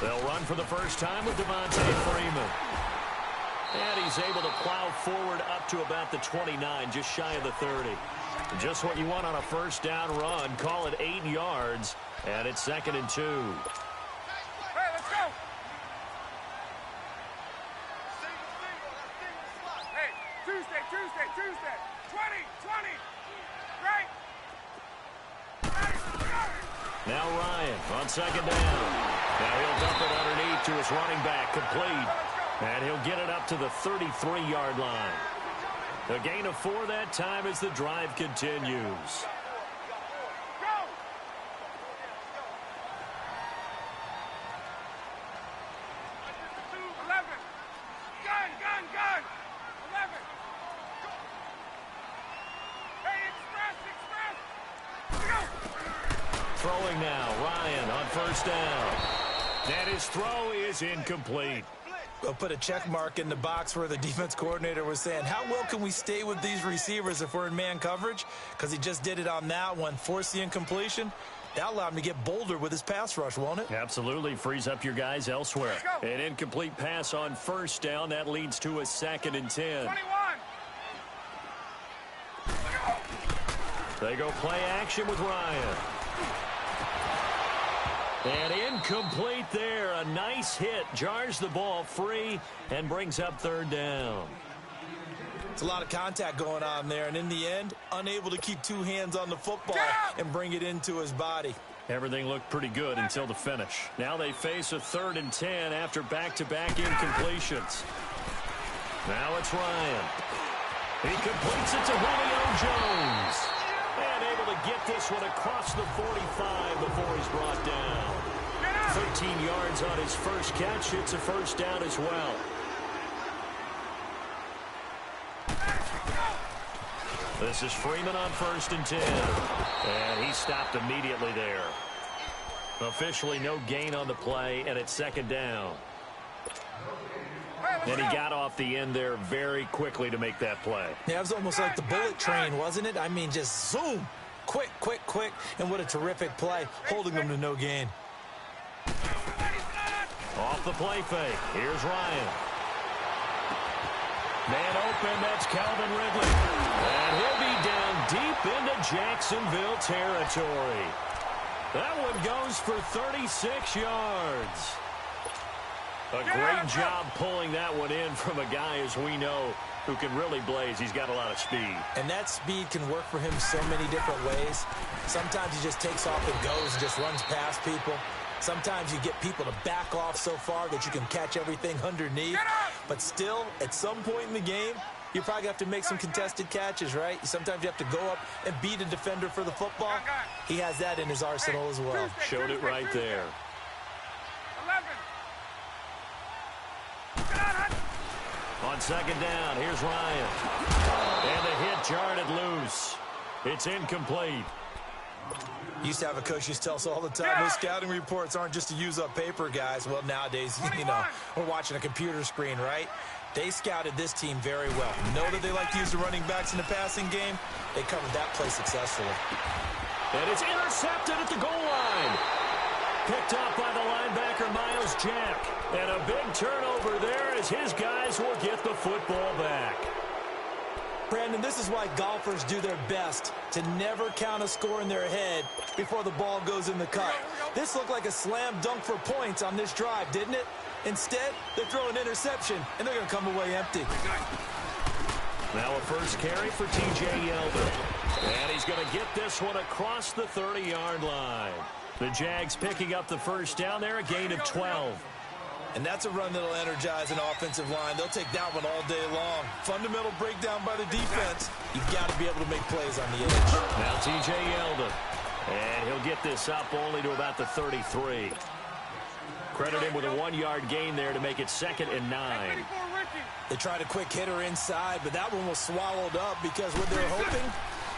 They'll run for the first time with Freeman. And he's able to plow forward up to about the 29, just shy of the 30. Just what you want on a first down run. Call it 8 yards, and it's 2nd and 2. Hey, let's go! Hey, Tuesday. 20. Right? Now Ryan on 2nd down. Now he'll dump it underneath to his running back, complete. And he'll get it up to the 33-yard line. A gain of 4 that time as the drive continues. Go! Gun! 11. Hey, express! Go! Throwing now, Ryan on 1st down. And his throw is incomplete. We'll put a check mark in the box where the defense coordinator was saying, how well can we stay with these receivers if we're in man coverage? Because he just did it on that one, forced the incompletion. That'll allow him to get bolder with his pass rush, won't it? Absolutely. Frees up your guys elsewhere. An incomplete pass on 1st down. That leads to a 2nd and 10. 21. They go play action with Ryan. And incomplete there. A nice hit. Jars the ball free and brings up 3rd down. It's a lot of contact going on there, and in the end, unable to keep 2 hands on the football and bring it into his body. Everything looked pretty good until the finish. Now they face a 3rd and 10 after back-to-back incompletions. Now it's Ryan. He completes it to Julio Jones. And able to get this one across the 45 before he's brought down. 13 yards on his first catch. It's a 1st down as well. This is Freeman on 1st and 10. And he stopped immediately there. Officially no gain on the play, and it's 2nd down. And he got off the end there very quickly to make that play. Yeah, it was almost like the bullet train, wasn't it? I mean, just zoom. Quick. And what a terrific play, holding them to no gain. Off the play fake. Here's Ryan. Man open, that's Calvin Ridley. And he'll be down deep into Jacksonville territory. That one goes for 36 yards. A great job pulling that one in from a guy, as we know, who can really blaze. He's got a lot of speed. And that speed can work for him so many different ways. Sometimes he just takes off and goes and just runs past people. Sometimes you get people to back off so far that you can catch everything underneath. But still, at some point in the game, you probably have to make some contested catches, right? Sometimes you have to go up and beat a defender for the football. He has that in his arsenal as well. Showed it right there. 11. On 2nd down, here's Ryan. And the hit jarred it loose. It's incomplete. Used to have a coach used to tell us all the time, those scouting reports aren't just to use up paper, guys. Well, nowadays, we're watching a computer screen, right? They scouted this team very well. Know that they like to use the running backs in the passing game. They covered that play successfully. And it's intercepted at the goal line. Picked up by the linebacker, Miles Jack. And a big turnover there as his guys will get the football back. Brandon, this is why golfers do their best to never count a score in their head before the ball goes in the cup. This looked like a slam dunk for points on this drive, didn't it? Instead, they throw an interception, and they're going to come away empty. Now a first carry for T.J. Yeldon. And he's going to get this one across the 30-yard line. The Jags picking up the first down there, a gain of 12. And that's a run that'll energize an offensive line. They'll take that one all day long. Fundamental breakdown by the defense. You've got to be able to make plays on the edge. Now T.J. Yeldon. And he'll get this up only to about the 33. Credit him with a 1-yard gain there to make it 2nd and 9. They tried a quick hitter inside, but that one was swallowed up because what they're hoping,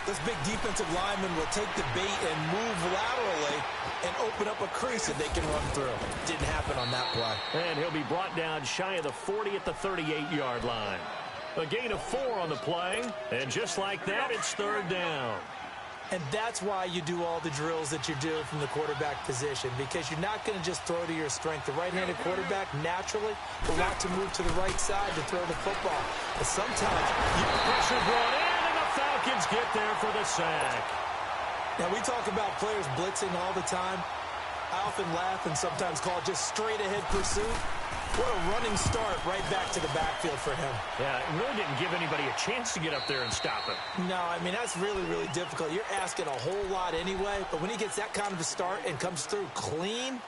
this big defensive lineman will take the bait and move laterally and open up a crease that they can run through. Didn't happen on that play. And he'll be brought down shy of the 40 at the 38-yard line. A gain of 4 on the play, and just like that, it's 3rd down. And that's why you do all the drills that you do from the quarterback position, because you're not going to just throw to your strength. The right-handed quarterback naturally will want to move to the right side to throw the football. But sometimes pressure brought in, and the Falcons get there for the sack. Now, we talk about players blitzing all the time. I often laugh and sometimes call it just straight-ahead pursuit. What a running start right back to the backfield for him. Yeah, it really didn't give anybody a chance to get up there and stop him. No, I mean, that's really, really difficult. You're asking a whole lot anyway, but when he gets that kind of a start and comes through clean,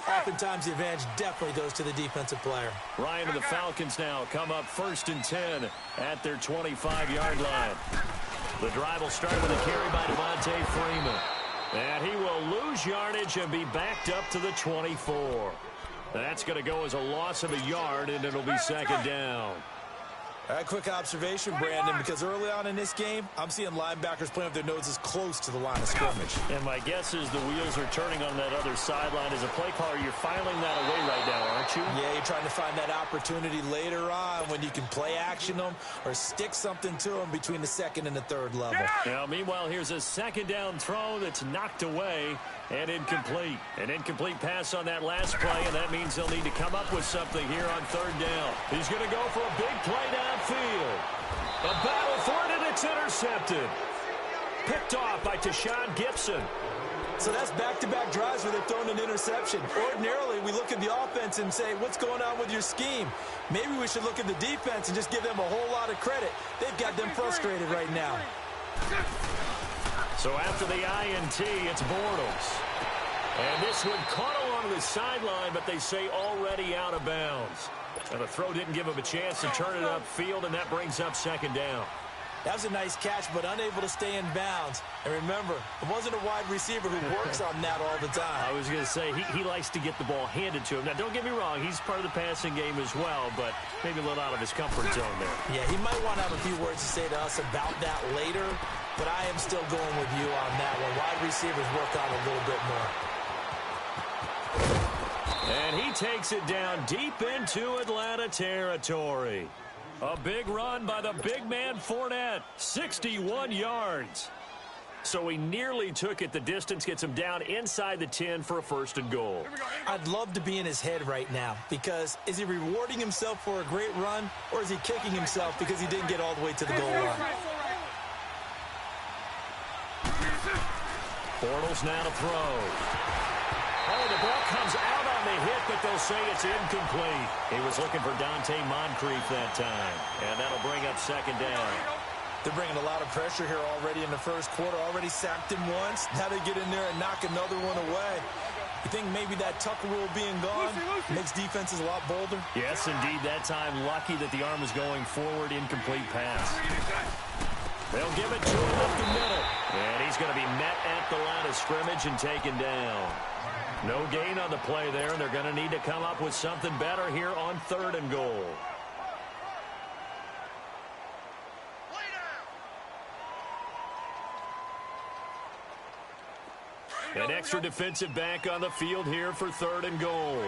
oftentimes the advantage definitely goes to the defensive player. Ryan and the Falcons now come up 1st and 10 at their 25-yard line. The drive will start with a carry by Devontae Freeman. And he will lose yardage and be backed up to the 24. That's going to go as a loss of a yard, and it'll be 2nd down. All right, quick observation, Brandon, because early on in this game, I'm seeing linebackers playing with their noses close to the line of scrimmage. And my guess is the wheels are turning on that other sideline. As a play caller, you're filing that away right now, aren't you? Yeah, you're trying to find that opportunity later on when you can play action them or stick something to them between the 2nd and the 3rd level. Now, meanwhile, here's a 2nd down throw that's knocked away and incomplete. An incomplete pass on that last play, and that means they'll need to come up with something here on 3rd down. He's going to go for a big play downfield. A battle for it, and it's intercepted. Picked off by Tashawn Gibson. So that's back-to-back drives where they've thrown an interception. Ordinarily, we look at the offense and say, what's going on with your scheme? Maybe we should look at the defense and just give them a whole lot of credit. They've got them frustrated right now. So after the INT, it's Bortles. And this one caught along the sideline, but they say already out of bounds. And the throw didn't give him a chance to turn it upfield, and that brings up 2nd down. That was a nice catch, but unable to stay in bounds. And remember, it wasn't a wide receiver who works on that all the time. I was going to say, he likes to get the ball handed to him. Now, don't get me wrong, he's part of the passing game as well, but maybe a little out of his comfort zone there. Yeah, he might want to have a few words to say to us about that later, but I am still going with you on that one. Wide receivers work on a little bit more. And he takes it down deep into Atlanta territory. A big run by the big man Fournette, 61 yards. So he nearly took it the distance, gets him down inside the 10 for a 1st and goal. I'd love to be in his head right now, because is he rewarding himself for a great run, or is he kicking himself because he didn't get all the way to the goal line? Bortles now to throw. Oh, the ball comes out on the hit, but they'll say it's incomplete. He was looking for Dante Moncrief that time, and that'll bring up 2nd down. They're bringing a lot of pressure here already in the 1st quarter. Already sacked him once. Now they get in there and knock another one away. You think maybe that Tucker rule being gone makes defenses a lot bolder? Yes, indeed. That time, lucky that the arm was going forward. Incomplete pass. They'll give it to him up the middle. And he's going to be met at the line of scrimmage and taken down. No gain on the play there, and they're going to need to come up with something better here on 3rd and goal. An extra defensive back on the field here for 3rd and goal.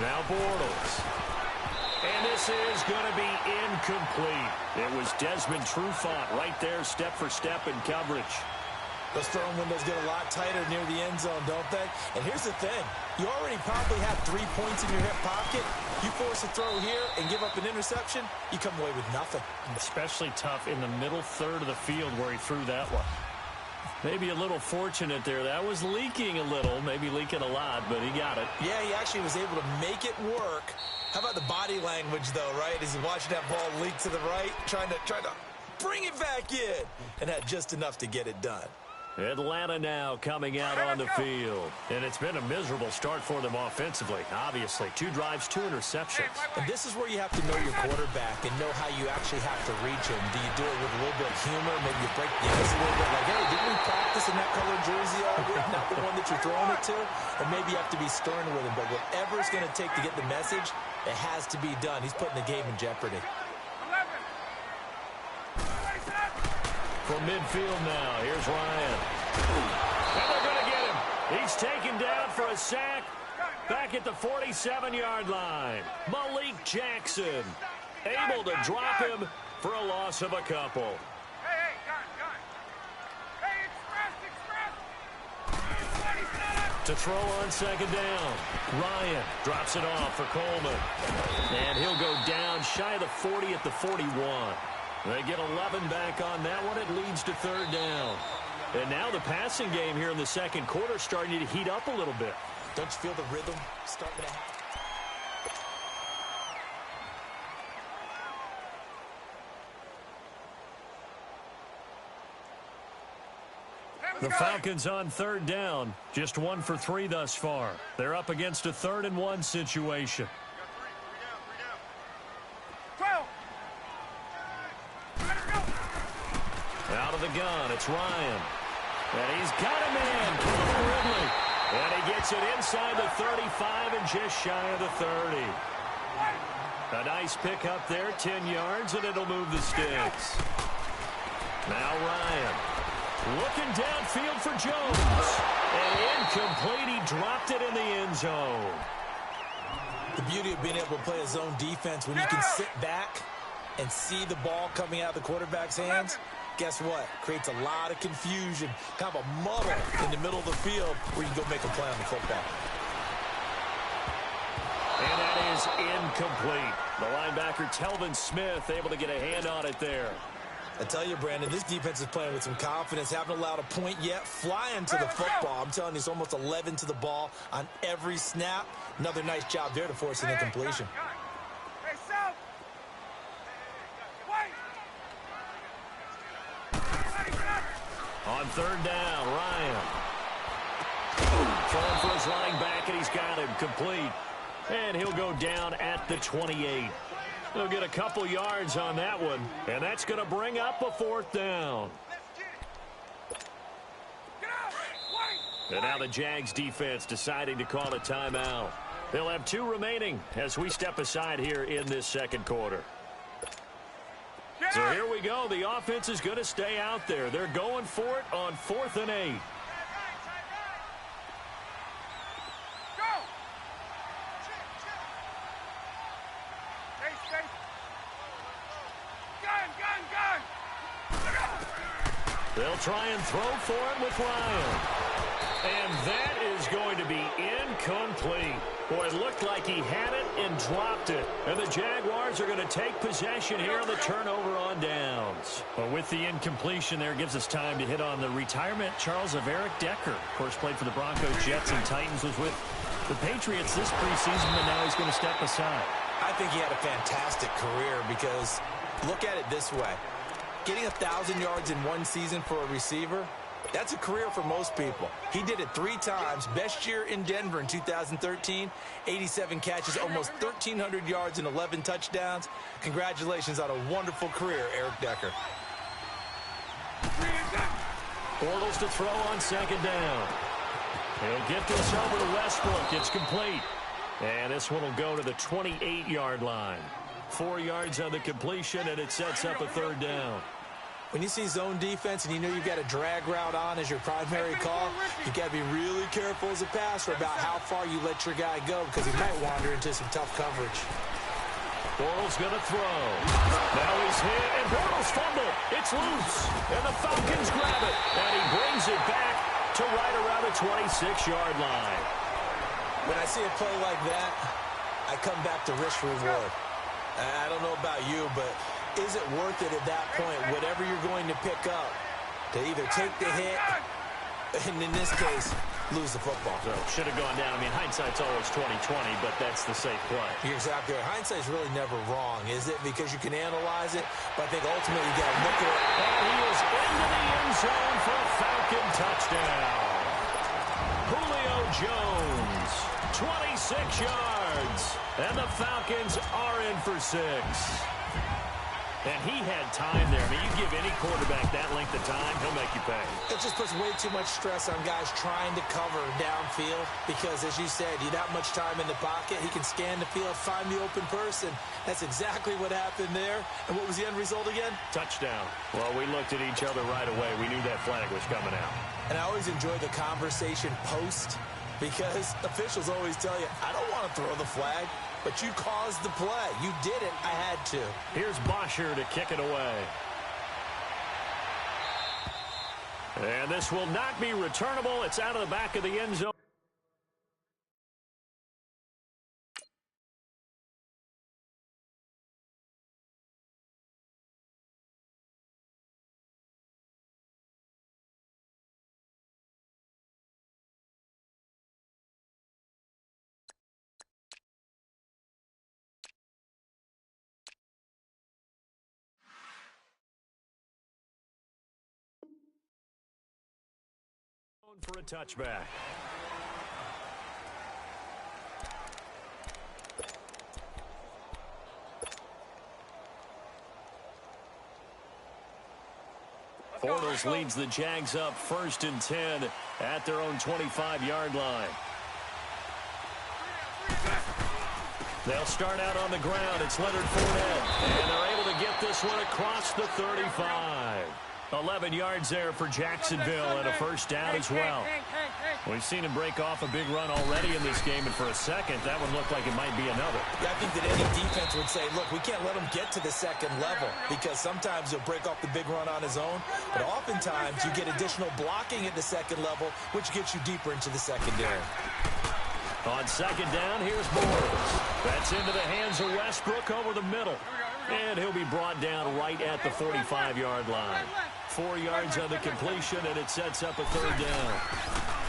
Now Bortles. And this is going to be incomplete. It was Desmond Trufant right there, step for step in coverage. Those throwing windows get a lot tighter near the end zone, don't they? And here's the thing. You already probably have 3 points in your hip pocket. You force a throw here and give up an interception, you come away with nothing. Especially tough in the middle 3rd of the field where he threw that one. Maybe a little fortunate there. That was leaking a little, maybe leaking a lot, but he got it. Yeah, he actually was able to make it work. How about the body language, though, right? As he watched that ball leak to the right, trying to bring it back in, and had just enough to get it done. Atlanta now coming out on the field. And it's been a miserable start for them offensively, obviously. 2 drives, 2 interceptions. And this is where you have to know your quarterback and know how you actually have to reach him. Do you do it with a little bit of humor? Maybe you break the ice a little bit. Like, hey, didn't we practice in that color jersey all week? Not the one that you're throwing it to? Or maybe you have to be stern with him. But whatever it's going to take to get the message, it has to be done. He's putting the game in jeopardy. 11. From midfield now, here's Ryan. And they're going to get him. He's taken down for a sack back at the 47-yard line. Malik Jackson able to drop him for a loss of a couple. Hey, gun. Hey, express. To throw on second down. Ryan drops it off for Coleman. And he'll go down shy of the 40 at the 41. They get 11 back on that one. It leads to third down. And now the passing game here in the second quarter starting to heat up a little bit. Don't you feel the rhythm starting to happen? The Falcons on third down. Just 1 for 3 thus far. They're up against a 3rd and 1 situation. 12. Out of the gun, it's Ryan. And he's got a man, Calvin Ridley. And he gets it inside the 35 and just shy of the 30. A nice pick up there, 10 yards, and it'll move the sticks. Now Ryan. Looking downfield for Jones. And incomplete. He dropped it in the end zone. The beauty of being able to play a zone defense when you can sit back and see the ball coming out of the quarterback's hands, guess what? Creates a lot of confusion, kind of a muddle in the middle of the field where you can go make a play on the football. And that is incomplete. The linebacker, Telvin Smith, able to get a hand on it there. I tell you, Brandon, this defense is playing with some confidence. Haven't allowed a point yet. Flying to the football. I'm telling you, it's almost 11 to the ball on every snap. Another nice job there to force an incompletion. Hey, South. Wait. On third down, Ryan. Throwing for his running back, and he's got him complete. And he'll go down at the 28. He'll get a couple yards on that one, and that's going to bring up a 4th down. And now the Jags defense deciding to call a timeout. They'll have 2 remaining as we step aside here in this second quarter. So here we go. The offense is going to stay out there. They're going for it on 4th and 8. They'll try and throw for it with Ryan. And that is going to be incomplete. Boy, it looked like he had it and dropped it. And the Jaguars are going to take possession here on the turnover on downs. But with the incompletion there, gives us time to hit on the retirement, Charles, of Eric Decker. Of course, played for the Broncos, Jets, and Titans, was with the Patriots this preseason, and now he's going to step aside. I think he had a fantastic career because look at it this way. Getting 1,000 yards in one season for a receiver, that's a career for most people. He did it 3 times. Best year in Denver in 2013, 87 catches, almost 1,300 yards and 11 touchdowns. Congratulations on a wonderful career, Eric Decker. Bortles to throw on second down. He'll get this over to Westbrook. It's complete. And this one will go to the 28-yard line. 4 yards on the completion, and it sets up a 3rd down. When you see zone defense and you know you've got a drag route on as your primary call, you've got to be really careful as a passer about how far you let your guy go because he might wander into some tough coverage. Bortles going to throw. Now he's hit, and Bortles fumbled. It's loose, and the Falcons grab it, and he brings it back to right around the 26-yard line. When I see a play like that, I come back to risk-reward. I don't know about you, but is it worth it at that point, whatever you're going to pick up, to either take the hit, and in this case, lose the football? So should have gone down. I mean, hindsight's always 20/20, but that's the safe play. You're exactly right. Hindsight's really never wrong, is it? Because you can analyze it, but I think ultimately you got to look at it. And he is into the end zone for a Falcon touchdown. Julio Jones, 26 yards, and the Falcons are in for 6. And he had time there. I mean, you give any quarterback that length of time, he'll make you pay. It just puts way too much stress on guys trying to cover downfield because, as you said, you that much time in the pocket, he can scan the field, find the open person. That's exactly what happened there. And what was the end result again? Touchdown. Well, we looked at each other right away. We knew that flag was coming out. And I always enjoy the conversation post because officials always tell you, I don't want to throw the flag. But you caused the play. You did it. I had to. Here's Bosher to kick it away. And this will not be returnable. It's out of the back of the end zone. For a touchback. Bortles leads the Jags up 1st and 10 at their own 25-yard line. They'll start out on the ground. It's Leonard Fournette. And they're able to get this one across the 35. 11 yards there for Jacksonville and a first down as well. We've seen him break off a big run already in this game, and for a second, that would look like it might be another. Yeah, I think that any defense would say, look, we can't let him get to the second level because sometimes he'll break off the big run on his own, but oftentimes you get additional blocking at the second level, which gets you deeper into the secondary. On second down, here's Bortles. That's into the hands of Westbrook over the middle. And he'll be brought down right at the 45-yard line. 4 yards on the completion, and it sets up a third down.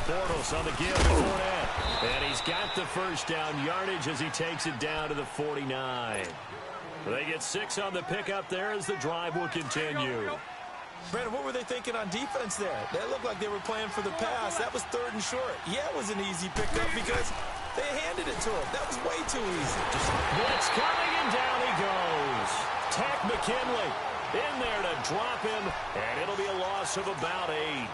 Bortles on the give to Fournette. And he's got the first down yardage as he takes it down to the 49. They get 6 on the pickup there as the drive will continue. Brandon, what were they thinking on defense there? They looked like they were playing for the pass. That was 3rd and short. Yeah, it was an easy pickup because they handed it to him. That was way too easy. Blitz coming, and down he goes. Tack McKinley in there to drop him, and it'll be a loss of about 8.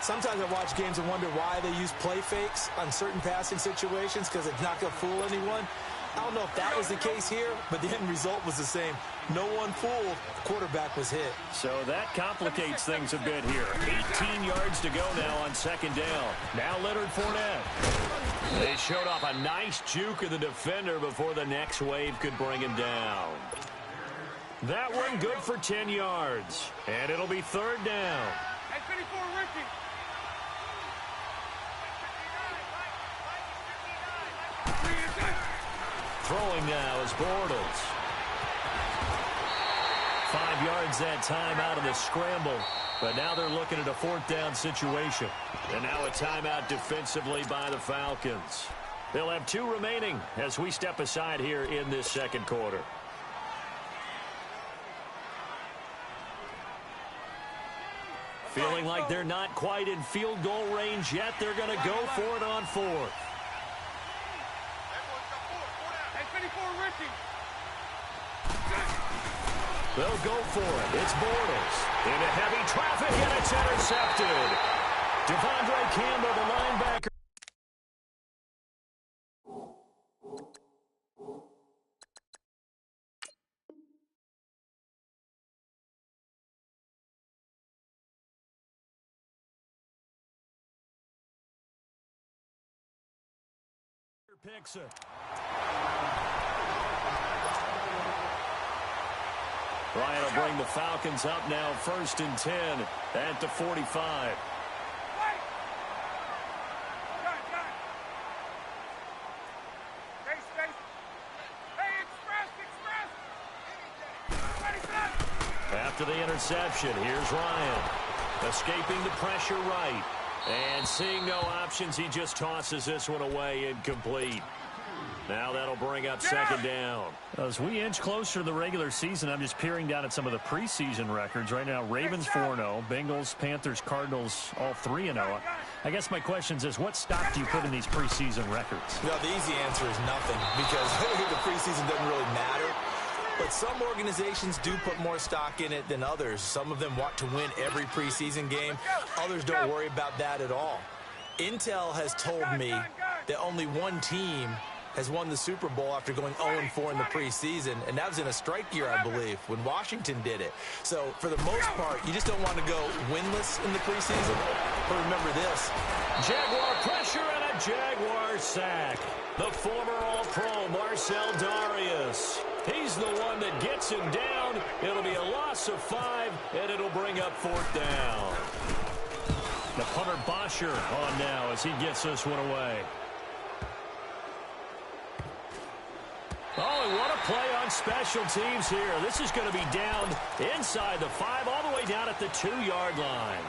Sometimes I watch games and wonder why they use play fakes on certain passing situations because it's not going to fool anyone. I don't know if that was the case here, but the end result was the same. No one fooled. The quarterback was hit. So that complicates things a bit here. 18 yards to go now on second down. Now Leonard Fournette. They showed off a nice juke of the defender before the next wave could bring him down. That one good for 10 yards. And it'll be third down. Hey, 54, Ricky. Throwing now is Bortles. 5 yards that time out of the scramble. But now they're looking at a 4th down situation. And now a timeout defensively by the Falcons. They'll have 2 remaining as we step aside here in this second quarter. Feeling like they're not quite in field goal range yet. They're going to go for it on 4th. They'll go for it. It's Bortles. Into heavy traffic, and it's intercepted. Devondre Campbell, the linebacker. Picks it. Ryan will bring the Falcons up now 1st and 10 at the 45. After the interception, here's Ryan. Escaping the pressure right. And seeing no options, he just tosses this one away incomplete. Now that'll bring up second down. As we inch closer to the regular season, I'm just peering down at some of the preseason records. Right now, Ravens 4-0, Bengals, Panthers, Cardinals, all 3-0. I guess my question is, what stock do you put in these preseason records? No, the easy answer is nothing because the preseason doesn't really matter. But some organizations do put more stock in it than others. Some of them want to win every preseason game. Others don't worry about that at all. Intel has told me that only one team has won the Super Bowl after going 0-4 in the preseason, and that was in a strike year, I believe, when Washington did it. So, for the most part, you just don't want to go winless in the preseason. But remember this. Jaguar pressure and a Jaguar sack. The former All-Pro Marcel Darius. He's the one that gets him down. It'll be a loss of 5, and it'll bring up 4th down. The punter Bosher on now as he gets this one away. Oh, and what a play on special teams here. This is going to be down inside the 5, all the way down at the 2-yard line.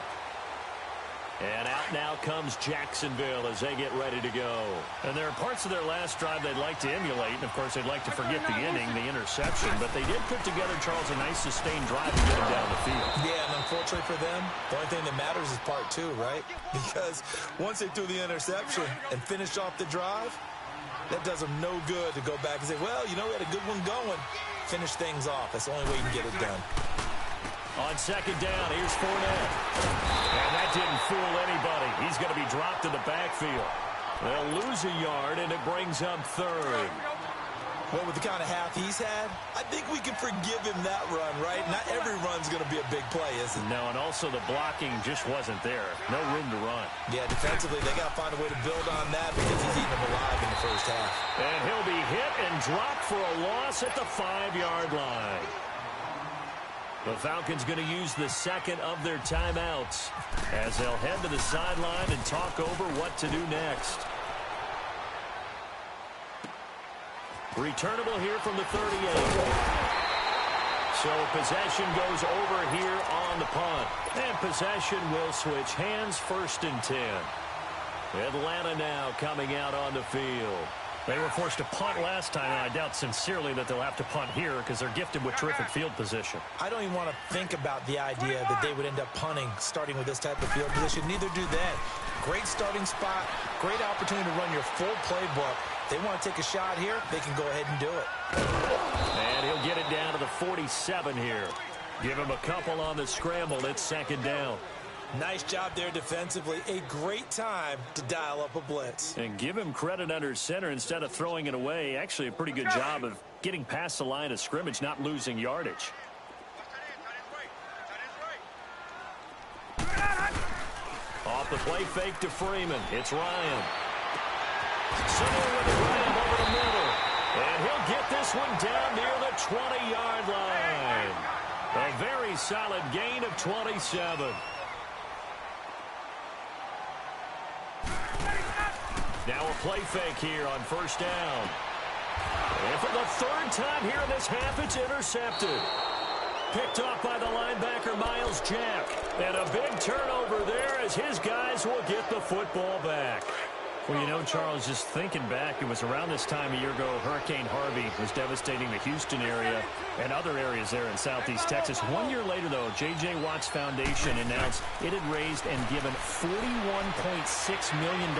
And out now comes Jacksonville as they get ready to go. And there are parts of their last drive they'd like to emulate. And, of course, they'd like to forget the inning, the interception. But they did put together, Charles, a nice sustained drive to get them down the field. Yeah, and unfortunately for them, the only thing that matters is part 2, right? Because once they threw the interception and finished off the drive, that does them no good to go back and say, well, you know, we had a good one going. Finish things off. That's the only way you can get it done. On 2nd down, here's Fournette. And that didn't fool anybody. He's going to be dropped in the backfield. They'll lose a yard, and it brings up 3rd. Well, with the kind of half he's had, I think we can forgive him that run, right? Not every run's going to be a big play, is it? No, and also the blocking just wasn't there. No room to run. Yeah, defensively, they got to find a way to build on that because he's eating them alive in the first half. And he'll be hit and dropped for a loss at the 5-yard line. The Falcons going to use the 2nd of their timeouts as they'll head to the sideline and talk over what to do next. Returnable here from the 38. So possession goes over here on the punt. And possession will switch hands, 1st and 10. Atlanta now coming out on the field. They were forced to punt last time, and I doubt sincerely that they'll have to punt here because they're gifted with terrific field position. I don't even want to think about the idea that they would end up punting starting with this type of field position. Neither do they. Great starting spot, great opportunity to run your full playbook. They want to take a shot here, they can go ahead and do it. And he'll get it down to the 47 here. Give him a couple on the scramble. It's 2nd down. Nice job there defensively. A great time to dial up a blitz. And give him credit under center instead of throwing it away. Actually, a pretty good job of getting past the line of scrimmage, not losing yardage. Off the play fake to Freeman. It's Ryan. Somewhere with the Ryan over the middle. And he'll get this one down near the 20-yard line. A very solid gain of 27. Now a play fake here on 1st down. And for the 3rd time here in this half, it's intercepted. Picked off by the linebacker, Miles Jack. And a big turnover there as his guys will get the football back. Well, you know, Charles, just thinking back, it was around this time a year ago, Hurricane Harvey was devastating the Houston area and other areas there in southeast Texas. 1 year later, though, J.J. Watt's Foundation announced it had raised and given $41.6 million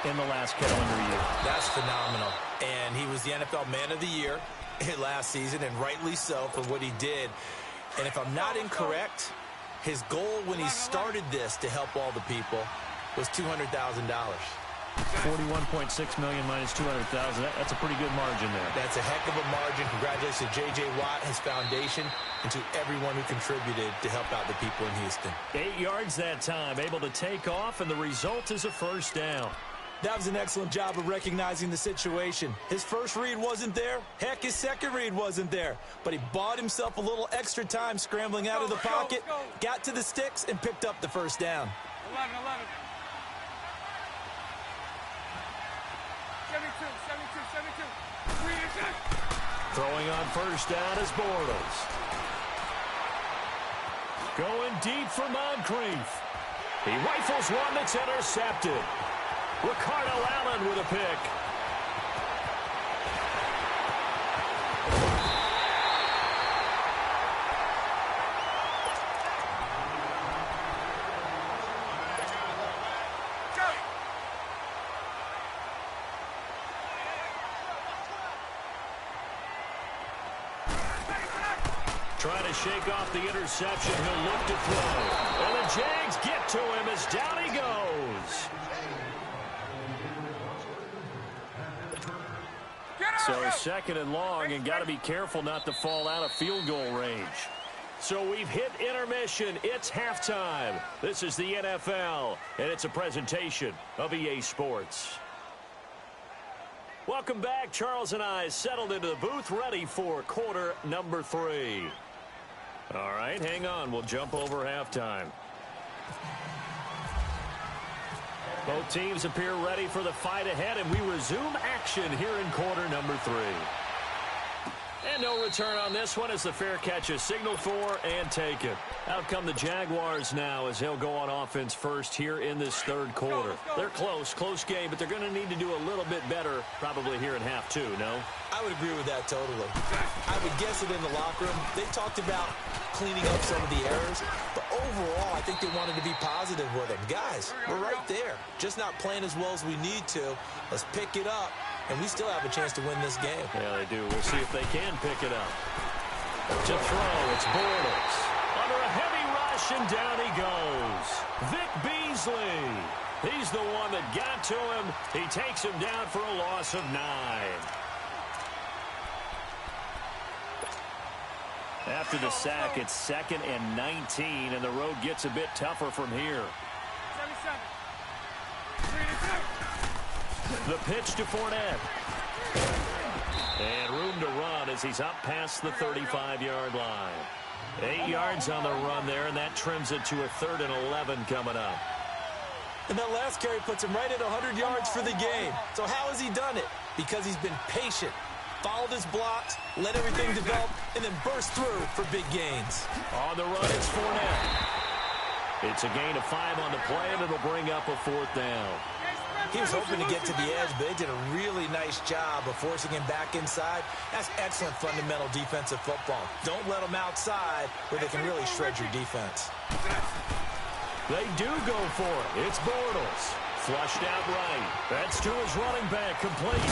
in the last calendar year. That's phenomenal. And he was the NFL Man of the Year last season, and rightly so for what he did. And if I'm not incorrect, his goal when he started this to help all the people was $200,000. 41.6 million minus 200,000. That's a pretty good margin there. That's a heck of a margin. Congratulations to J.J. Watt, his foundation, and to everyone who contributed to help out the people in Houston. 8 yards that time, able to take off, and the result is a 1st down. That was an excellent job of recognizing the situation. His first read wasn't there. Heck, his second read wasn't there. But he bought himself a little extra time scrambling out of the pocket, got to the sticks, and picked up the 1st down. 11. 72. Throwing on 1st down is Bortles. Going deep for Moncrief. He rifles one that's intercepted. Ricardo Allen with a pick. Trying to shake off the interception. He'll look to throw. And the Jags get to him as down he goes. So second and long, and got to be careful not to fall out of field goal range. So we've hit intermission. It's halftime. This is the NFL, and it's a presentation of EA Sports. Welcome back. Charles and I settled into the booth, ready for quarter number 3. All right, hang on. We'll jump over halftime. Both teams appear ready for the fight ahead, and we resume action here in quarter number 3. And no return on this one as the fair catch is signaled for and taken. Out come the Jaguars now as they'll go on offense first here in this third quarter. They're close game, but they're going to need to do a little bit better probably here in half 2, no? I would agree with that totally. I would guess it in the locker room. They talked about cleaning up some of the errors, but overall, I think they wanted to be positive with them. Guys, we're right there. Just not playing as well as we need to. Let's pick it up, and we still have a chance to win this game. Yeah, they do. We'll see if they can pick it up. To throw, it's Bortles. Under a heavy rush, and down he goes. Vic Beasley. He's the one that got to him. He takes him down for a loss of 9. After the sack, it's 2nd and 19, and the road gets a bit tougher from here. 77. The pitch to Fournette. And room to run as he's up past the 35-yard line. 8 yards on the run there, and that trims it to a 3rd and 11 coming up. And that last carry puts him right at 100 yards for the game. So how has he done it? Because he's been patient, followed his blocks, let everything develop, and then burst through for big gains. On the run, it's Fournette. It's a gain of 5 on the play, and it'll bring up a 4th down. He was hoping to get to the edge, but they did a really nice job of forcing him back inside. That's excellent fundamental defensive football. Don't let them outside where they can really shred your defense. They do go for it. It's Bortles. Flushed out right. That's to his running back, complete.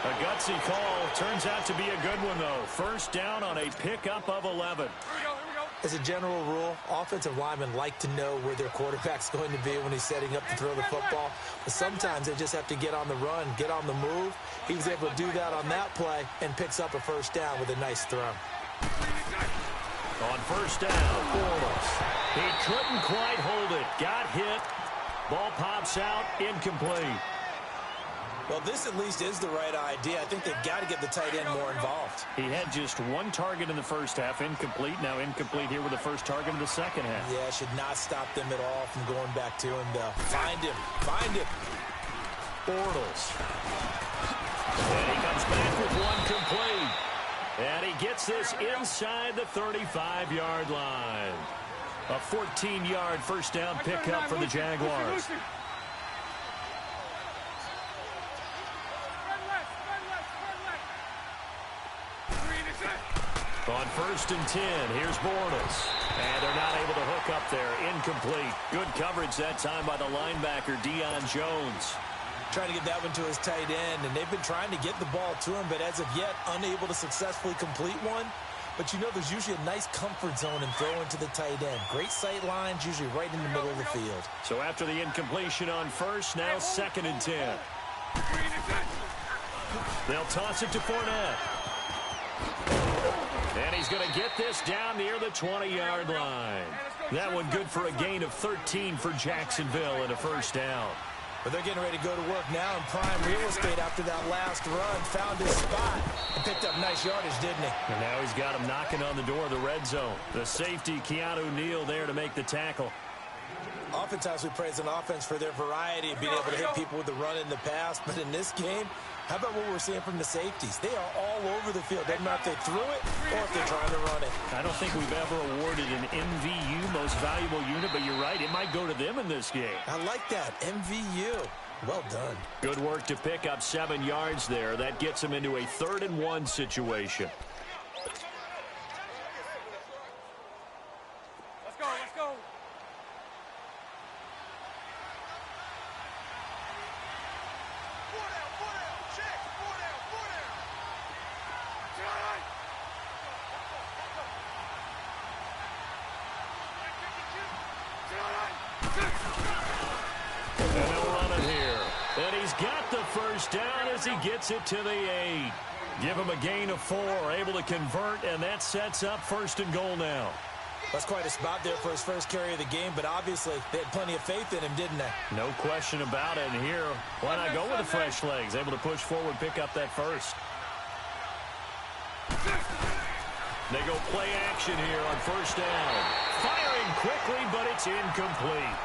A gutsy call. Turns out to be a good one, though. First down on a pickup of 11. As a general rule, offensive linemen like to know where their quarterback's going to be when he's setting up to throw the football. But sometimes they just have to get on the run, get on the move. He was able to do that on that play and picks up a first down with a nice throw. On first down, Bortles. He couldn't quite hold it. Got hit. Ball pops out, incomplete. Well, this at least is the right idea. I think they've got to get the tight end more involved. He had just 1 target in the first half, incomplete. Now incomplete here with the first target in the second half. Yeah, should not stop them at all from going back to him, though. Find him. Bortles. And he comes back with 1 complete. And he gets this inside the 35-yard line. A 14-yard first down pickup for the Jaguars. On first and 10, here's Bortles. And they're not able to hook up there. Incomplete. Good coverage that time by the linebacker, Deion Jones. Trying to get that one to his tight end, and they've been trying to get the ball to him, but as of yet, unable to successfully complete one. But you know there's usually a nice comfort zone in throwing to the tight end. Great sight lines, usually right in the middle of the field. So after the incompletion on first, now 2nd and 10. They'll toss it to Fournette. And he's going to get this down near the 20-yard line. That one good for a gain of 13 for Jacksonville and a first down. But they're getting ready to go to work now in prime real estate after that last run. Found his spot and picked up nice yardage, didn't he? And now he's got him knocking on the door of the red zone. The safety, Keanu Neal, there to make the tackle. Oftentimes we praise an offense for their variety of being able to hit people with the run in the past. But in this game, how about what we're seeing from the safeties? They are all over the field. Doesn't matter if they threw it or if they're trying to run it. I don't think we've ever awarded an MVU, most valuable unit, but you're right. It might go to them in this game. I like that. MVU. Well done. Good work to pick up 7 yards there. That gets them into a 3rd and 1 situation. Let's go. first down as he gets it to the 8. Give him a gain of 4, able to convert, and that sets up 1st and goal now. That's quite a spot there for his first carry of the game, but obviously they had plenty of faith in him, didn't they? No question about it. And here, why not go with the fresh legs? Able to push forward, pick up that first. They go play action here on 1st down. Firing quickly, but it's incomplete.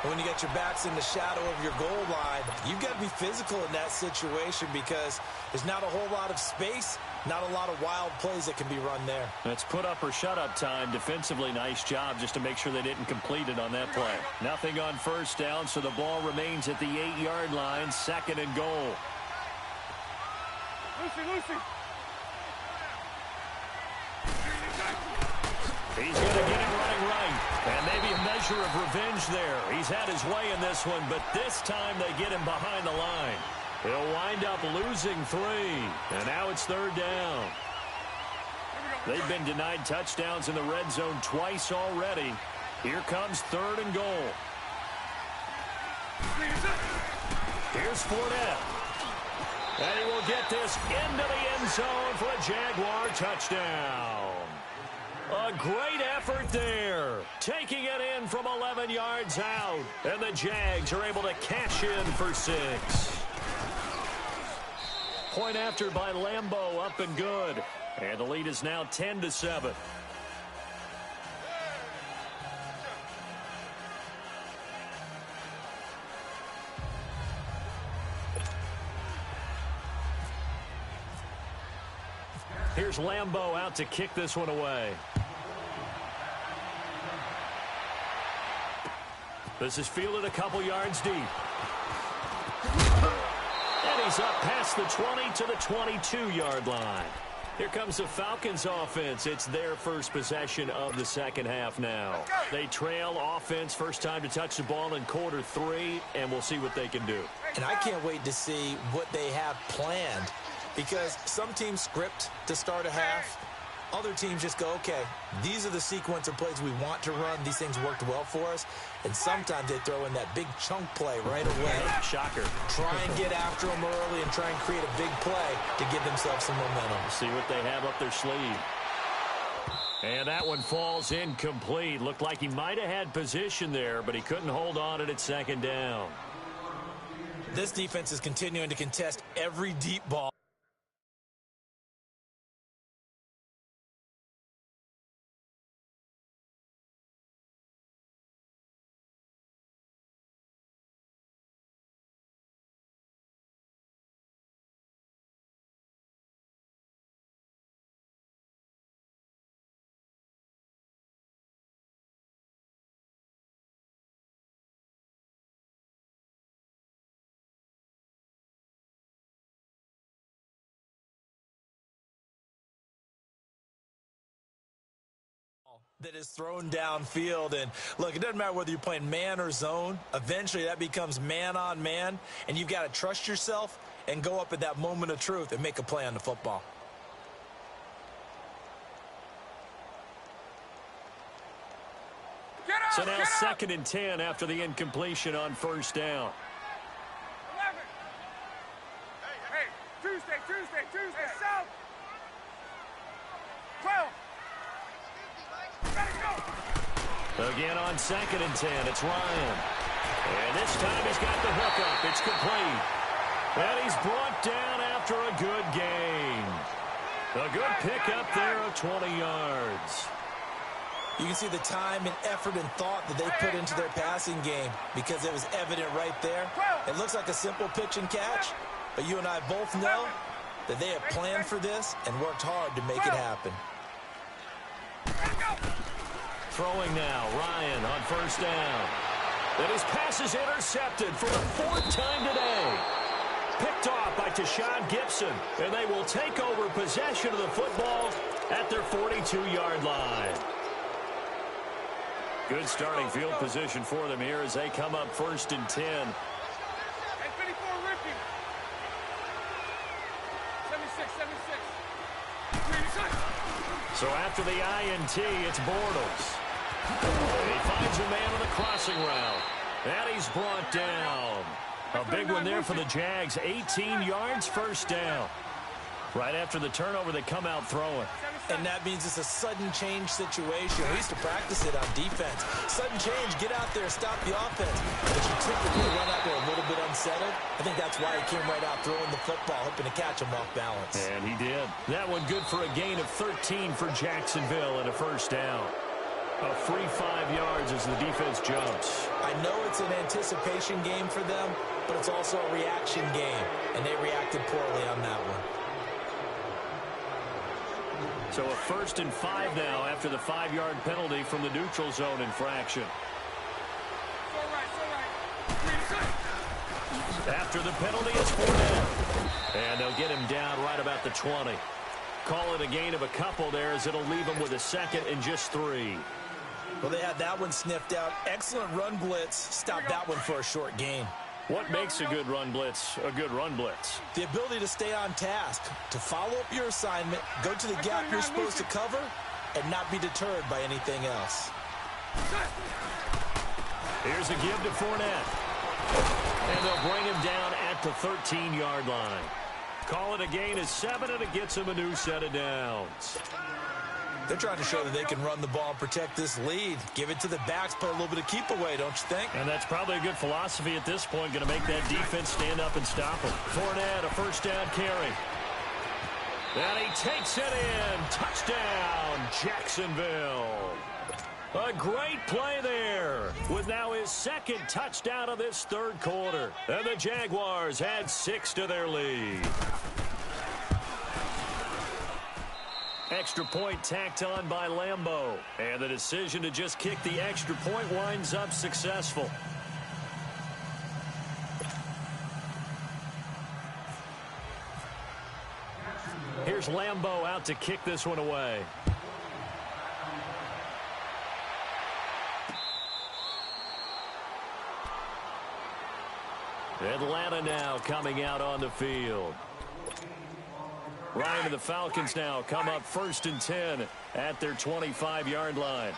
When you get your backs in the shadow of your goal line, you've got to be physical in that situation because there's not a whole lot of space, not a lot of wild plays that can be run there. That's put up or shut up time. Defensively, nice job just to make sure they didn't complete it on that play. Nothing on 1st down, so the ball remains at the 8-yard line, 2nd and goal. Lucy. He's going to get it running right. And maybe a measure of revenge there. He's had his way in this one, but this time they get him behind the line. He'll wind up losing 3. And now it's 3rd down. They've been denied touchdowns in the red zone twice already. Here comes 3rd and goal. Here's Fournette. And he will get this into the end zone for a Jaguar touchdown. A great effort there. Taking it in from 11 yards out. And the Jags are able to cash in for 6. Point after by Lambeau, up and good. And the lead is now 10-7. Here's Lambeau out to kick this one away. This is fielded a couple yards deep. And he's up past the 20 to the 22-yard line. Here comes the Falcons offense. It's their first possession of the second half now. They trail offense, first time to touch the ball in quarter 3, and we'll see what they can do. And I can't wait to see what they have planned because some teams script to start a half. Other teams just go, okay, these are the sequence of plays we want to run. These things worked well for us. And sometimes they throw in that big chunk play right away. Shocker. Try and get after them early and try and create a big play to give themselves some momentum. See what they have up their sleeve. And that one falls incomplete. Looked like he might have had position there, but he couldn't hold on it at 2nd down. This defense is continuing to contest every deep ball. That is thrown downfield. And look, it doesn't matter whether you're playing man or zone. Eventually that becomes man on man, and you've got to trust yourself and go up at that moment of truth and make a play on the football. So now 2nd and 10 after the incompletion on 1st down. 11. Hey, Tuesday. Hey, South. 12. Again on 2nd and 10, it's Ryan. And this time he's got the hook up. It's complete. And he's brought down after a good gain. A good pickup there of 20 yards. You can see the time and effort and thought that they put into their passing game because it was evident right there. It looks like a simple pitch and catch, but you and I both know that they have planned for this and worked hard to make it happen. Throwing now, Ryan on 1st down. And his pass is intercepted for the 4th time today. Picked off by Tashawn Gibson, and they will take over possession of the football at their 42-yard line. Good starting field position for them here as they come up 1st and 10. Hey, 54 Ricky. 76. So after the INT, it's Bortles. And he finds a man on the crossing route. And he's brought down. A big one there for the Jags. 18 yards, first down. Right after the turnover, they come out throwing. And that means it's a sudden change situation. We used to practice it on defense. Sudden change, get out there, stop the offense. But you typically run out there a little bit unsettled. I think that's why he came right out throwing the football, hoping to catch him off balance. And he did. That one good for a gain of 13 for Jacksonville and a first down. A free 5 yards as the defense jumps. I know it's an anticipation game for them, but it's also a reaction game. And they reacted poorly on that one. So a 1st and 5 now after the 5-yard penalty from the neutral zone infraction. After the penalty is 4 down. And they'll get him down right about the 20. Call it a gain of a couple there as it'll leave him with a 2nd and just 3. Well, they had that one sniffed out. Excellent run blitz. Stopped that one for a short gain. What makes a good run blitz a good run blitz? The ability to stay on task, to follow up your assignment, go to the gap you're supposed to cover, and not be deterred by anything else. Here's a give to Fournette. And they'll bring him down at the 13-yard line. Call it a gain of 7, and it gets him a new set of downs. They're trying to show that they can run the ball and protect this lead. Give it to the backs, play a little bit of keep away, don't you think? And that's probably a good philosophy at this point, going to make that defense stand up and stop him. Fournette, a first down carry. And he takes it in. Touchdown, Jacksonville. A great play there with now his 2nd touchdown of this 3rd quarter. And the Jaguars add 6 to their lead. Extra point tacked on by Lambeau. And the decision to just kick the extra point winds up successful. Here's Lambeau out to kick this one away. Atlanta now coming out on the field. Ryan and the Falcons now come up 1st and 10 at their 25-yard line.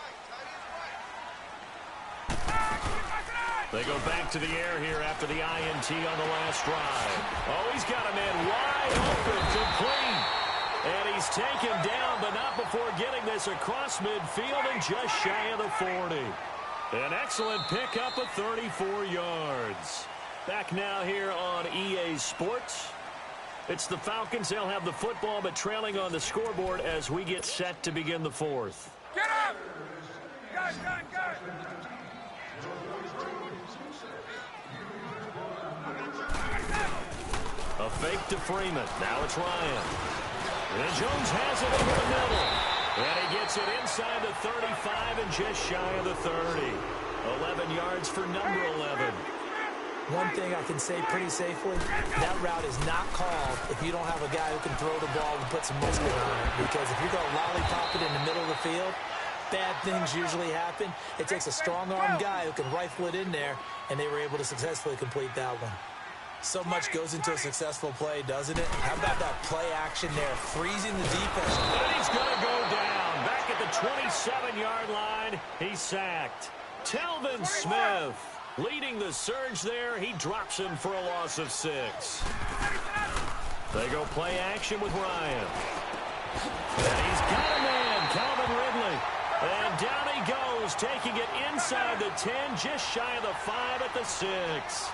They go back to the air here after the INT on the last drive. Oh, he's got a man wide open, complete. And he's taken down, but not before getting this across midfield and just shy of the 40. An excellent pickup of 34 yards. Back now here on EA Sports. It's the Falcons. They'll have the football, but trailing on the scoreboard as we get set to begin the 4th. Get up! Got it. A fake to Freeman. Now it's Ryan. And Jones has it over the middle. And he gets it inside the 35 and just shy of the 30. 11 yards for number 11. One thing I can say pretty safely, that route is not called if you don't have a guy who can throw the ball and put some muscle on it. Because if you're going to lollipop it in the middle of the field, bad things usually happen. It takes a strong-armed guy who can rifle it in there, and they were able to successfully complete that one. So much goes into a successful play, doesn't it? How about that play action there, freezing the defense? And he's going to go down. Back at the 27-yard line, he's sacked. Telvin Smith leading the surge there. He drops him for a loss of 6. They go play action with Ryan. And he's got a man, Calvin Ridley. And down he goes, taking it inside the 10, just shy of the 5 at the 6.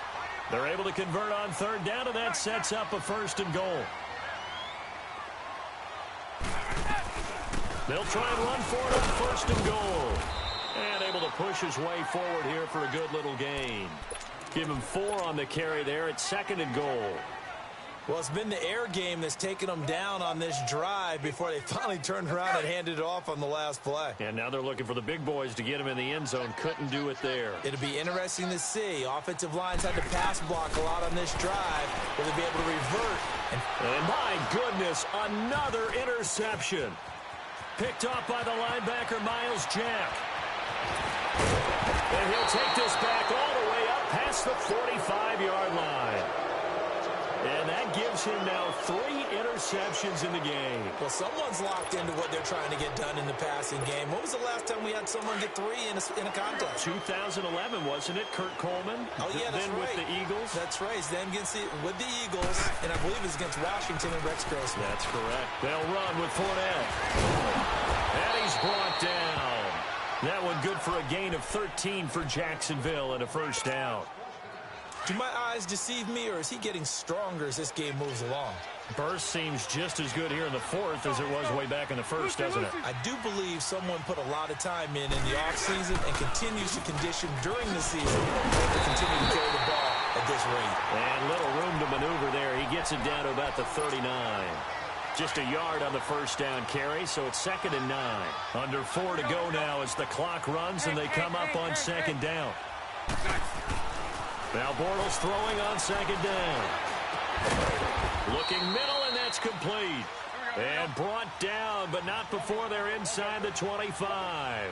They're able to convert on 3rd down, and that sets up a 1st and goal. They'll try and run for it on 1st and goal. And able to push his way forward here for a good little gain. Give him 4 on the carry there at 2nd and goal. Well, it's been the air game that's taken them down on this drive before they finally turned around and handed it off on the last play. And now they're looking for the big boys to get him in the end zone. Couldn't do it there. It'll be interesting to see. Offensive lines had to pass block a lot on this drive. Will they be able to revert? And my goodness, another interception. Picked off by the linebacker, Miles Jack. And he'll take this back all the way up past the 45-yard line. And that gives him now 3 interceptions in the game. Well, someone's locked into what they're trying to get done in the passing game. When was the last time we had someone get 3 in a contest? 2011, wasn't it? Kurt Coleman? Oh, yeah, that's then right. with the Eagles? That's right. Then with the Eagles, and I believe it's against Washington and Rex Grossman. That's correct. They'll run with Fournette. And he's brought down. That one good for a gain of 13 for Jacksonville and a first down. Do my eyes deceive me, or is he getting stronger as this game moves along? Burst seems just as good here in the fourth as it was way back in the first, doesn't it? I do believe someone put a lot of time in the offseason and continues to condition during the season to continue to carry the ball at this rate. And little room to maneuver there. He gets it down to about the 39. Just a yard on the first down carry, so it's 2nd and 9. Under 4 to go now as the clock runs and they come up on 2nd down. Now Bortles throwing on 2nd down. Looking middle, and that's complete. And brought down, but not before they're inside the 25.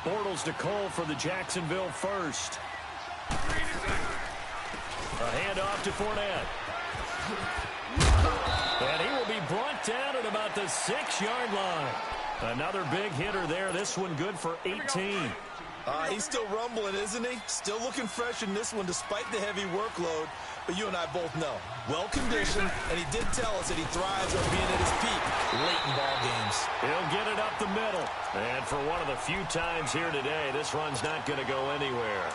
Bortles to Cole for the Jacksonville first. A handoff to Fournette. And he will be brought down at about the 6-yard line. Another big hitter there. This one good for 18. He's still rumbling, isn't he? Still looking fresh in this one despite the heavy workload. But you and I both know, well-conditioned, and he did tell us that he thrives on being at his peak late in ball games. He'll get it up the middle. And for one of the few times here today, this run's not going to go anywhere.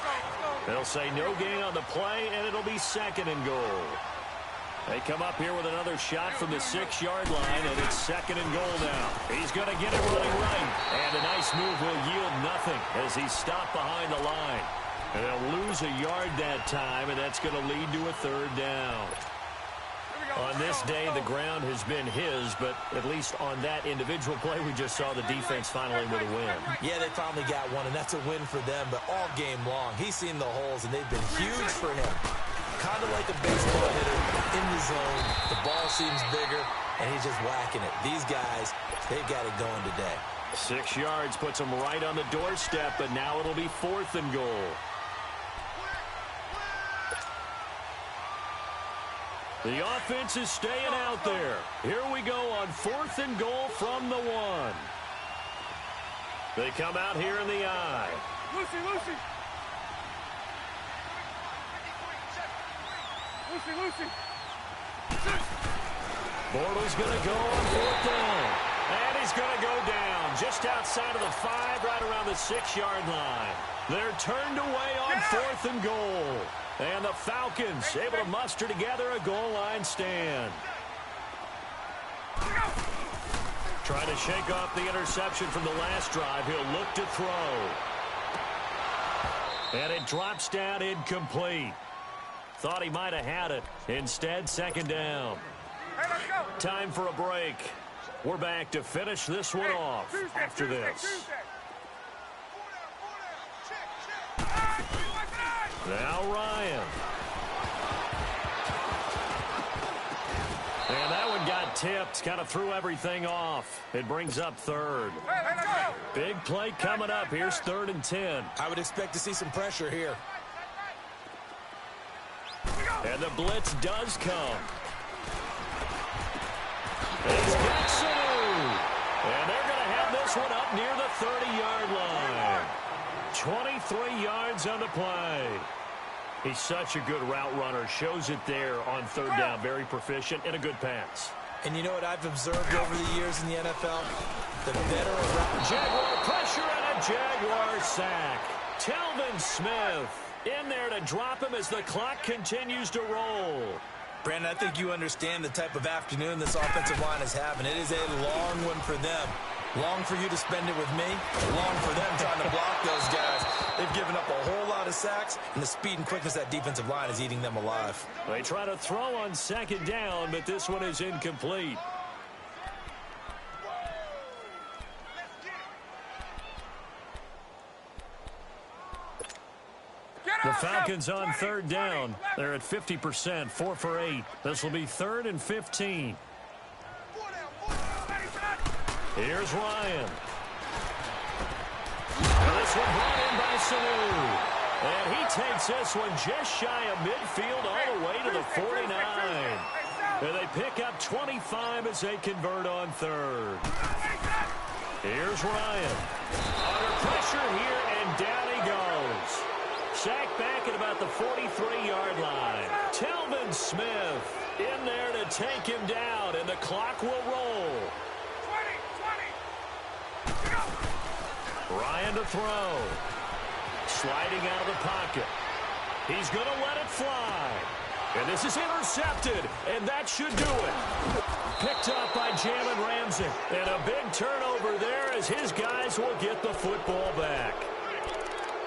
They'll say no gain on the play, and it'll be 2nd and goal. They come up here with another shot from the 6-yard line, and it's 2nd and goal now. He's going to get it running right. And a nice move will yield nothing as he's stopped behind the line. And they'll lose a yard that time, and that's going to lead to a 3rd down. On this day, the ground has been his, but at least on that individual play, we just saw the defense finally with a win. Yeah, they finally got one, and that's a win for them, but all game long, he's seen the holes, and they've been huge for him. Kind of like a baseball hitter in the zone. The ball seems bigger, and he's just whacking it. These guys, they've got it going today. 6 yards puts them right on the doorstep, but now it'll be 4th and goal. The offense is staying out there. Here we go on 4th and goal from the 1. They come out here in the I. Lucy. Bortles going to go on 4th down. And he's going to go down just outside of the 5, right around the 6-yard line. They're turned away on 4th and goal. And the Falcons able to muster together a goal line stand. Trying to shake off the interception from the last drive. He'll look to throw. And it drops down incomplete. Thought he might have had it. Instead, 2nd down. Hey, let's go. Time for a break. We're back to finish this one off after this. Now Ryan. And that one got tipped. Kind of threw everything off. It brings up 3rd. Hey, let's go. Big play coming up. Here's 3rd and 10. I would expect to see some pressure here. And the blitz does come. It's got Sanu. And they're going to have this one up near the 30-yard line. 23 yards on the play. He's such a good route runner. Shows it there on 3rd down. Very proficient and a good pass. And you know what I've observed over the years in the NFL? The better a route. Jaguar pressure and a Jaguar sack. Telvin Smith in there to drop him as the clock continues to roll. Brandon, I think you understand the type of afternoon this offensive line is having. It is a long one for them. Long for you to spend it with me. Long for them trying to block those guys. They've given up a whole lot of sacks, and the speed and quickness of that defensive line is eating them alive. They try to throw on 2nd down, but this one is incomplete. The Falcons on 3rd down. They're at 50%, 4 for 8. This will be 3rd and 15. Here's Ryan. And this one brought in by Sanu. And he takes this one just shy of midfield all the way to the 49. And they pick up 25 as they convert on third. Here's Ryan. Under pressure here, and down he goes. Sacked back at about the 43-yard line. Telvin Smith in there to take him down, and the clock will roll. 20. Ryan to throw. Sliding out of the pocket. He's going to let it fly. And this is intercepted, and that should do it. Picked up by Jalen Ramsey. And a big turnover there as his guys will get the football back.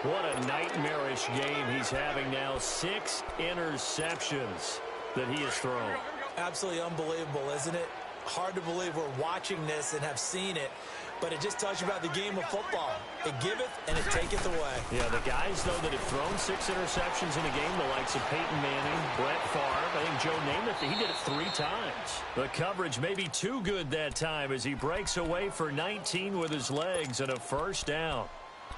What a nightmarish game he's having now. 6 interceptions that he has thrown. Absolutely unbelievable, isn't it? Hard to believe we're watching this and have seen it, but it just tells you about the game of football. It giveth and it taketh away. Yeah, the guys, though, that have thrown 6 interceptions in a game, the likes of Peyton Manning, Brett Favre, I think Joe Namath, he did it 3 times. The coverage may be too good that time as he breaks away for 19 with his legs and a first down.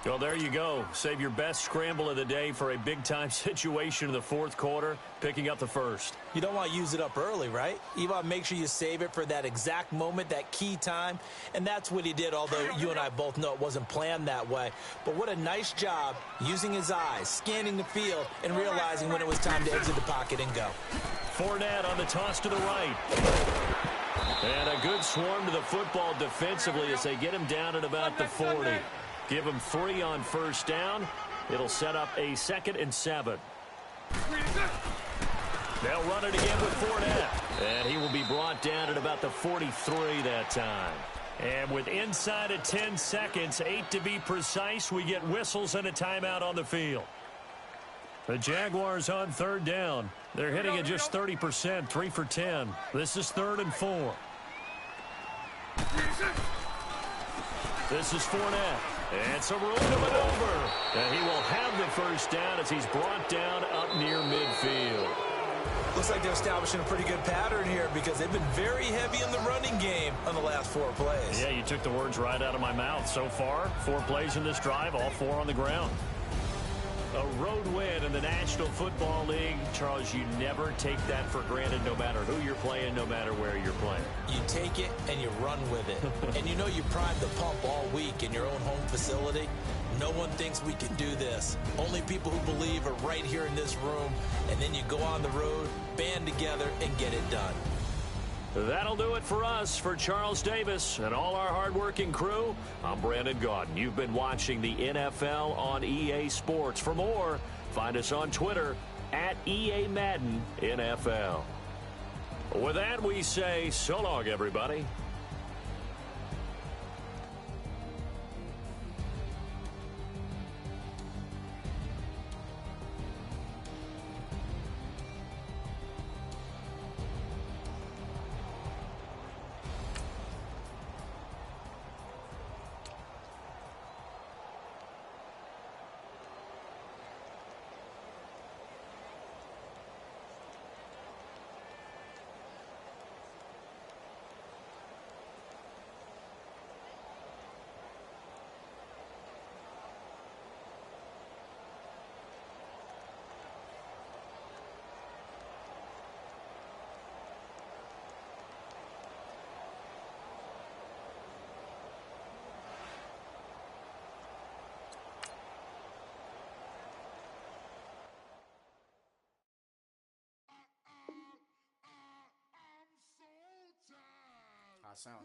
Well, there you go. Save your best scramble of the day for a big-time situation in the fourth quarter, picking up the first. You don't want to use it up early, right? You want to make sure you save it for that exact moment, that key time, and that's what he did, although you and I both know it wasn't planned that way. But what a nice job using his eyes, scanning the field, and realizing when it was time to exit the pocket and go. Fournette on the toss to the right. And a good swarm to the football defensively as they get him down at about the 40. Give him 3 on first down. It'll set up a 2nd and 7. They'll run it again with Fournette. And he will be brought down at about the 43 that time. And with inside of 10 seconds, 8 to be precise, we get whistles and a timeout on the field. The Jaguars on third down. They're hitting at just 30%, 3 for 10. This is 3rd and 4. This is Fournette. And some room to maneuver. And he will have the first down as he's brought down up near midfield. Looks like they're establishing a pretty good pattern here because they've been very heavy in the running game on the last 4 plays. Yeah, you took the words right out of my mouth. So far, 4 plays in this drive, all 4 on the ground. A road win in the National Football League. Charles, you never take that for granted no matter who you're playing, no matter where you're playing. You take it and you run with it. And you know you primed the pump all week in your own home facility. No one thinks we can do this. Only people who believe are right here in this room. And then you go on the road, band together, and get it done. That'll do it for us. For Charles Davis and all our hardworking crew, I'm Brandon Gaudin. You've been watching the NFL on EA Sports. For more, find us on Twitter at EA Madden NFL. With that, we say so long, everybody. I sound